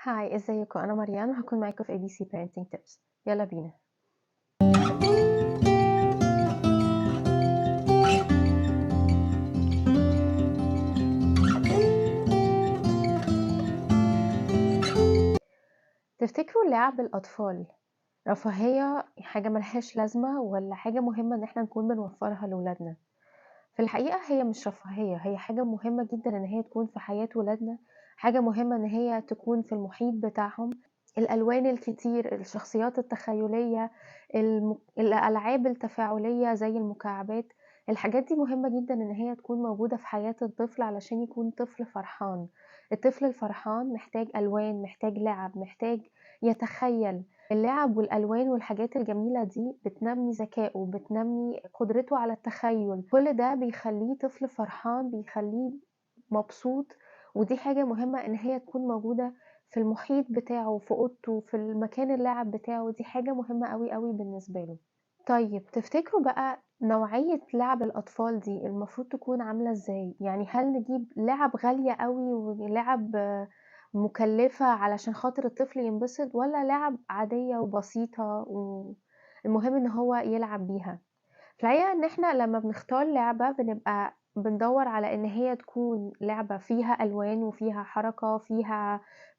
هاي، ازيكم؟ انا مريان وهكون معاكم في ABC Parenting Tips. يلا بينا. تفتكروا لعب الاطفال رفاهية، حاجة ملهاش لازمة، ولا حاجة مهمة ان احنا نكون بنوفرها لولادنا؟ في الحقيقة هي مش رفاهية، هي حاجة مهمة جدا ان هي تكون في حياة ولادنا، حاجة مهمة ان هي تكون في المحيط بتاعهم. الألوان الكتير، الشخصيات التخيلية، الألعاب التفاعلية زي المكعبات، الحاجات دي مهمة جدا ان هي تكون موجودة في حياة الطفل علشان يكون طفل فرحان. الطفل الفرحان محتاج ألوان، محتاج لعب، محتاج يتخيل. اللعب والألوان والحاجات الجميلة دي بتنمي ذكائه، بتنمي قدرته على التخيل، كل ده بيخليه طفل فرحان، بيخليه مبسوط. ودي حاجة مهمة ان هي تكون موجودة في المحيط بتاعه، في اوضته، في المكان اللعب بتاعه. دي حاجة مهمة قوي قوي بالنسبة له. طيب تفتكروا بقى نوعية لعب الأطفال دي المفروض تكون عاملة ازاي؟ يعني هل نجيب لعب غالية قوي ولعب مكلفة علشان خاطر الطفل ينبسط، ولا لعب عادية وبسيطة والمهم ان هو يلعب بيها؟ في الحقيقة ان احنا لما بنختار لعبة بنبقى بندور على ان هي تكون لعبة فيها ألوان وفيها حركة،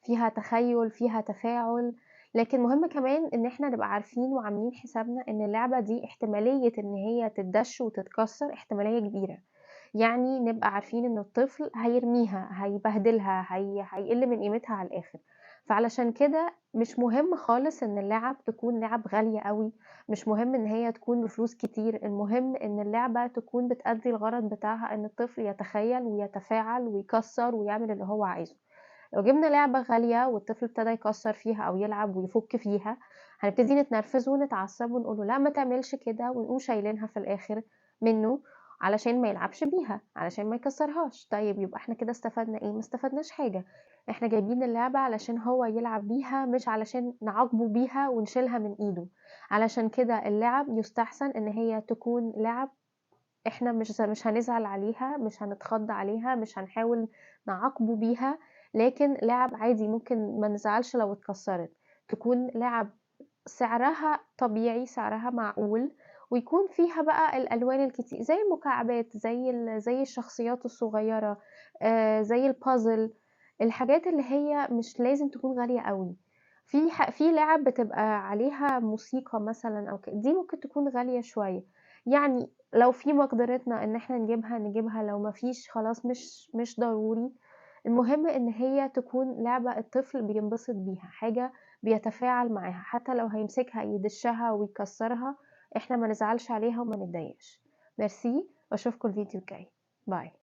فيها تخيل، فيها تفاعل. لكن مهم كمان ان احنا نبقى عارفين وعاملين حسابنا ان اللعبة دي احتمالية ان هي تتدش وتتكسر احتمالية كبيرة. يعني نبقى عارفين ان الطفل هيرميها، هيبهدلها، هيقل من قيمتها على الاخر. فعلشان كده مش مهم خالص ان اللعب تكون لعب غالية قوي، مش مهم ان هي تكون بفلوس كتير، المهم ان اللعبة تكون بتأدي الغرض بتاعها، ان الطفل يتخيل ويتفاعل ويكسر ويعمل اللي هو عايزه. لو جبنا لعبة غالية والطفل ابتدى يكسر فيها او يلعب ويفك فيها، هنبتدي نتنرفز ونتعصب ونقوله لا ما تعملش كده، ونقوم شايلينها في الاخر منه علشان ما يلعبش بيها، علشان ما يكسرهاش. طيب يبقى احنا كده استفدنا ايه؟ ما استفدناش حاجة. احنا جايبين اللعبة علشان هو يلعب بيها، مش علشان نعاقبه بيها ونشيلها من ايده. علشان كده اللعب يستحسن ان هي تكون لعب احنا مش هنزعل عليها، مش هنتخض عليها، مش هنحاول نعاقبه بيها. لكن لعب عادي ممكن ما نزعلش لو اتكسرت. تكون لعب سعرها طبيعي، سعرها معقول، ويكون فيها بقى الألوان الكتير زي المكعبات، زي الشخصيات الصغيرة، زي البازل. الحاجات اللي هي مش لازم تكون غالية قوي. في لعب بتبقى عليها موسيقى مثلا او دي ممكن تكون غالية شوية. يعني لو في مقدرتنا ان احنا نجيبها، لو ما فيش خلاص مش ضروري. المهم ان هي تكون لعبة الطفل بينبسط بيها، حاجة بيتفاعل معاها، حتى لو هيمسكها يدشها ويكسرها احنا ما نزعلش عليها وما نتضايقش. ميرسي، واشوفكم الفيديو الجاي. باي.